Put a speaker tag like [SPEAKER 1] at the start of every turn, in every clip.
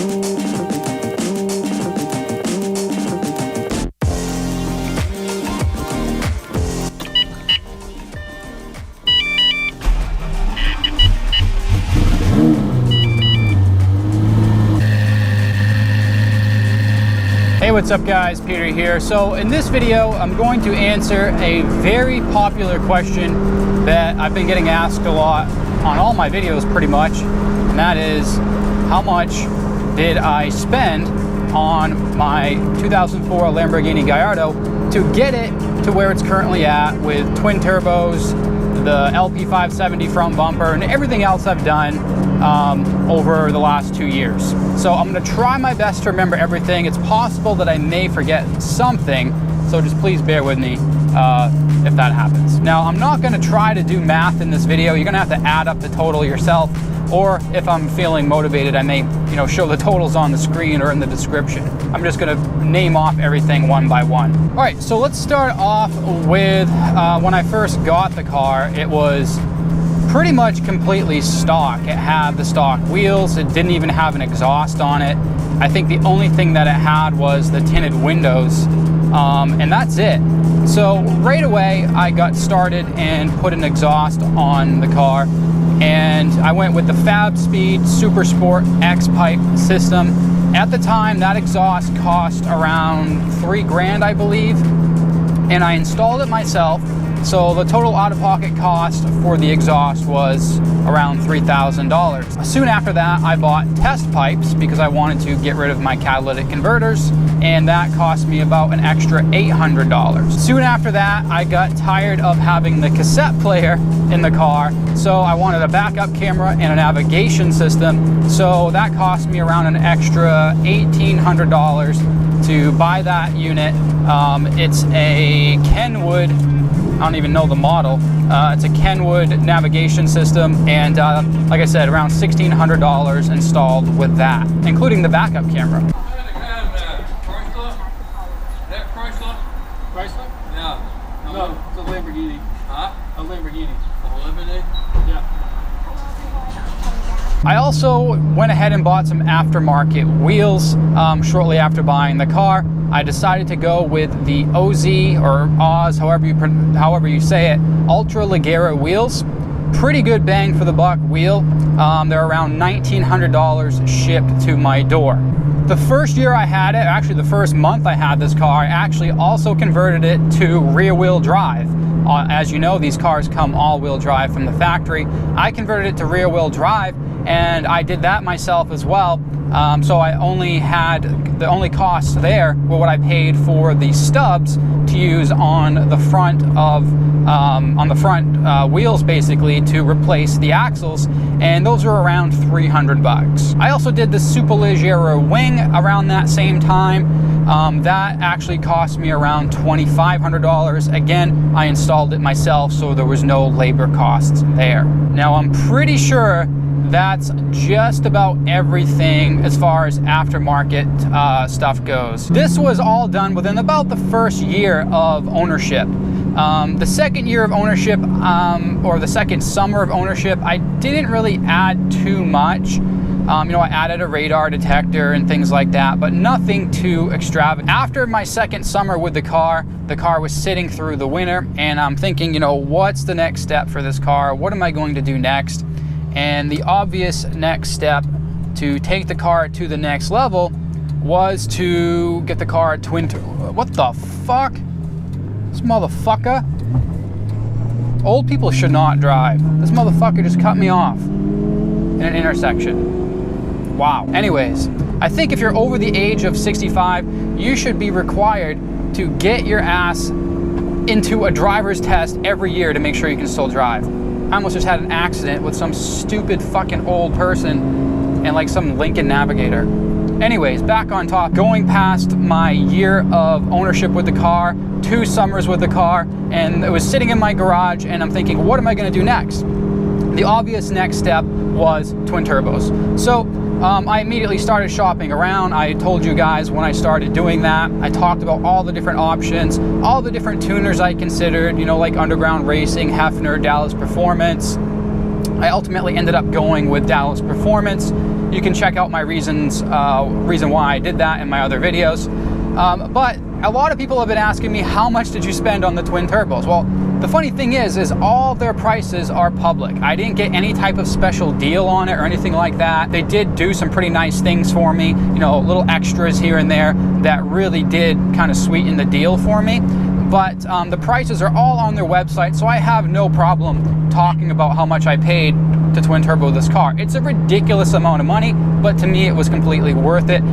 [SPEAKER 1] Hey, what's up guys, Peter here. So in this video, I'm going to answer a very popular question that I've been getting asked a lot on all my videos pretty much, and that is, how much did I spend on my 2004 Lamborghini Gallardo to get it to where it's currently at with twin turbos, the LP570 front bumper, and everything else I've done over the last 2 years. So I'm gonna try my best to remember everything. It's possible that I may forget something, so just please bear with me if that happens. Now, I'm not gonna try to do math in this video. You're gonna have to add up the total yourself, or if I'm feeling motivated, I may, show the totals on the screen or in the description. I'm just gonna name off everything one by one. All right, so let's start off with when I first got the car. It was pretty much completely stock. It had the stock wheels. It didn't even have an exhaust on it. I think the only thing that it had was the tinted windows, and that's it. So right away, I got started and put an exhaust on the car, and I went with the Fab Speed Super Sport X pipe system. At the time, that exhaust cost around $3 grand, I believe, and I installed it myself. So the total out-of-pocket cost for the exhaust was around $3,000. Soon after that, I bought test pipes because I wanted to get rid of my catalytic converters, and that cost me about an extra $800. Soon after that, I got tired of having the cassette player in the car, so I wanted a backup camera and a navigation system, so that cost me around an extra $1,800 to buy that unit. It's a Kenwood, I don't even know the model. It's a Kenwood navigation system, and like I said, around $1,600 installed with that, including the backup camera. Chrysler? Yeah. No, it's a Lamborghini. Huh? A Lamborghini. A Lamborghini? Yeah. I also went ahead and bought some aftermarket wheels shortly after buying the car. I decided to go with the OZ or Oz, however you say it, Ultraleggera wheels. Pretty good bang for the buck wheel. They're around $1,900 shipped to my door. The first year I had it, actually the first month I had this car, I actually also converted it to rear-wheel drive. As you know, these cars come all-wheel drive from the factory. I converted it to rear-wheel drive, and I did that myself as well. So I only had, the only costs there were what I paid for the stubs to use on the front of, wheels basically, to replace the axles, and those were around 300 bucks. I also did the Superleggera wing around that same time. That actually cost me around $2,500. Again, I installed it myself, so there was no labor costs there. Now, I'm pretty sure that's just about everything as far as aftermarket stuff goes. This was all done within about the first year of ownership. The second year of ownership, or the second summer of ownership, I didn't really add too much. I added a radar detector and things like that, but nothing too extravagant. After my second summer with the car was sitting through the winter, and I'm thinking, what's the next step for this car? What am I going to do next? And the obvious next step to take the car to the next level was to get the car twin what the fuck? This motherfucker. Old people should not drive. This motherfucker just cut me off in an intersection. Wow. Anyways, I think if you're over the age of 65, you should be required to get your ass into a driver's test every year to make sure you can still drive. I almost just had an accident with some stupid fucking old person and like some Lincoln Navigator. Anyways, back on top, going past my year of ownership with the car, 2 summers with the car, and it was sitting in my garage, and I'm thinking, what am I gonna do next? The obvious next step was twin turbos. So I immediately started shopping around. I told you guys when I started doing that, I talked about all the different options, all the different tuners I considered, like Underground Racing, Hefner, Dallas Performance. I ultimately ended up going with Dallas Performance. you can check out my reason why I did that in my other videos. But a lot of people have been asking me, how much did you spend on the twin turbos? Well, the funny thing is all their prices are public. I didn't get any type of special deal on it or anything like that. They did do some pretty nice things for me, you know, little extras here and there that really did kind of sweeten the deal for me. But the prices are all on their website, so I have no problem talking about how much I paid to twin turbo this car. It's a ridiculous amount of money, but to me it was completely worth it.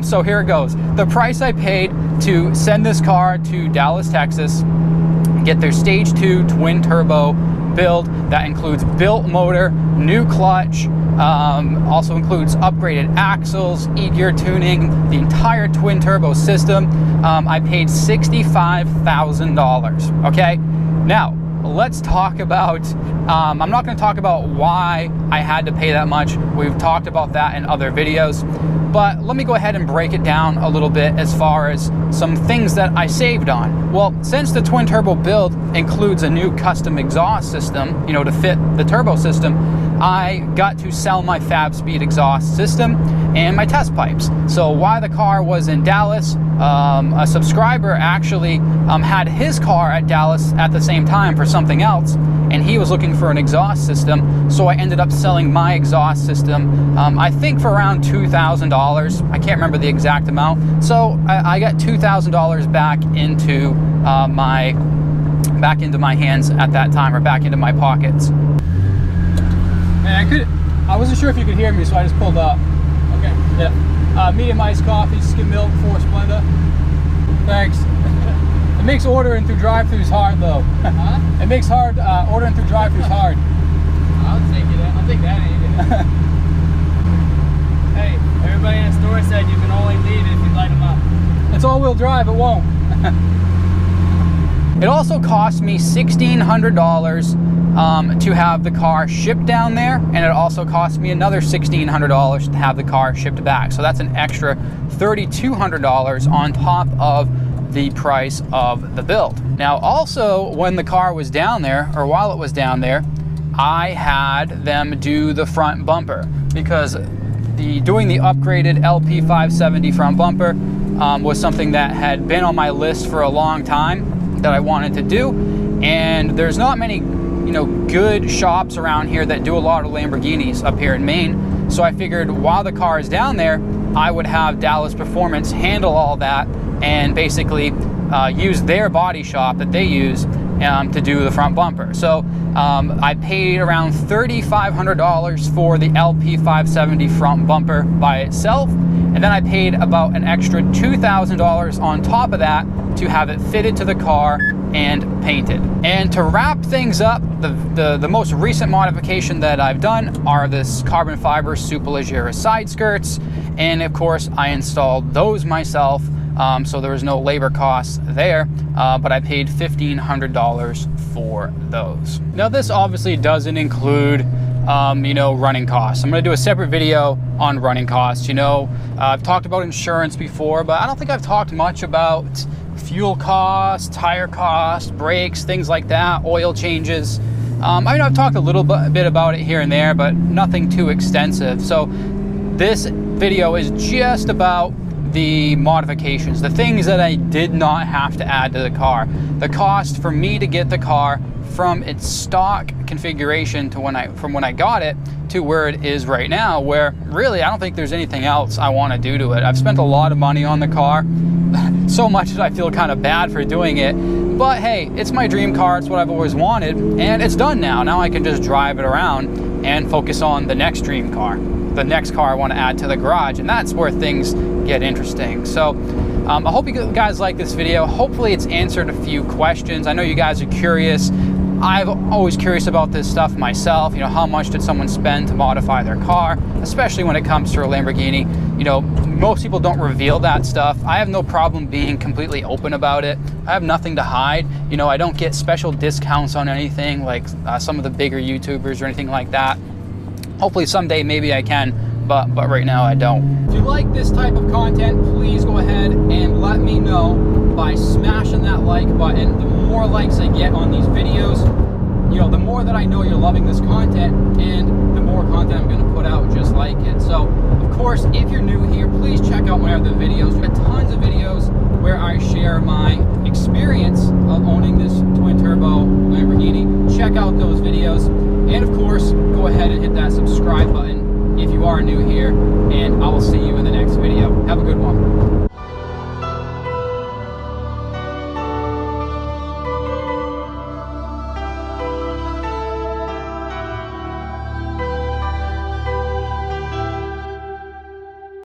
[SPEAKER 1] So here it goes. The price I paid to send this car to Dallas, Texas, get their stage 2 twin turbo build. That includes built motor, new clutch, also includes upgraded axles, e-gear tuning, the entire twin turbo system. I paid $65,000, okay? Now, let's talk about, I'm not gonna talk about why I had to pay that much. We've talked about that in other videos, but let me go ahead and break it down a little bit as far as some things that I saved on. Well, since the twin turbo build includes a new custom exhaust system, you know, to fit the turbo system, I got to sell my Fab Speed exhaust system and my test pipes. So while the car was in Dallas, a subscriber actually had his car at Dallas at the same time for something else, and he was looking for an exhaust system, so I ended up selling my exhaust system, I think for around $2,000. I can't remember the exact amount. So I got $2,000 back into my hands at that time, or back into my pockets. And I wasn't sure if you could hear me, so I just pulled up. Okay. Yeah. Medium iced coffee, skim milk, 4 Splenda. Thanks. It makes ordering through drive-thrus hard, though. Huh? It makes ordering through drive-thrus hard.
[SPEAKER 2] I'll take it. I'll take that any day. Hey, everybody in the store said you can only leave if you light them up.
[SPEAKER 1] It's all-wheel drive. It won't. It also cost me $1,600 to have the car shipped down there, and it also cost me another $1,600 to have the car shipped back. So that's an extra $3,200 on top of the price of the build. Now, also, when the car was down there, or while it was down there, I had them do the front bumper, because doing the upgraded LP570 front bumper was something that had been on my list for a long time that I wanted to do, and there's not many, you know, good shops around here that do a lot of Lamborghinis up here in Maine. So I figured while the car is down there, I would have Dallas Performance handle all that and basically use their body shop that they use to do the front bumper. So I paid around $3,500 for the LP570 front bumper by itself, and then I paid about an extra $2,000 on top of that to have it fitted to the car and painted. And to wrap things up, the most recent modification that I've done are this carbon fiber Superleggera side skirts, and of course I installed those myself, so there was no labor costs there, but I paid $1,500 for those. Now this obviously doesn't include you know, running costs. I'm going to do a separate video on running costs. You know, I've talked about insurance before, but I don't think I've talked much about fuel costs, tire costs, brakes, things like that, oil changes. I know I've talked a little bit about it here and there, but nothing too extensive. So this video is just about the modifications, the things that I did not have to add to the car. The cost for me to get the car from its stock configuration to from when I got it to where it is right now, where really I don't think there's anything else I want to do to it. I've spent a lot of money on the car, so much that I feel kind of bad for doing it, but hey, it's my dream car, it's what I've always wanted, and it's done now. Now I can just drive it around and focus on the next dream car, the next car I want to add to the garage, and that's where things get interesting. So I hope you guys like this video. Hopefully it's answered a few questions. I know you guys are curious. I'm always curious about this stuff myself. You know, how much did someone spend to modify their car, especially when it comes to a Lamborghini? You know, most people don't reveal that stuff. I have no problem being completely open about it. I have nothing to hide. You know, I don't get special discounts on anything like some of the bigger YouTubers or anything like that. Hopefully someday maybe I can, but right now I don't. If you like this type of content, please go ahead and let me know by smashing that like button. The more likes I get on these videos, you know, the more that I know you're loving this content, and the more content I'm going to put out just like it. So, of course, if you're new here, please check out my other videos. We have tons of videos where I share my experience of owning this twin-turbo Lamborghini. Check out those videos. And, of course, go ahead and hit that subscribe button if you are new here. And I will see you in the next video. Have a good one.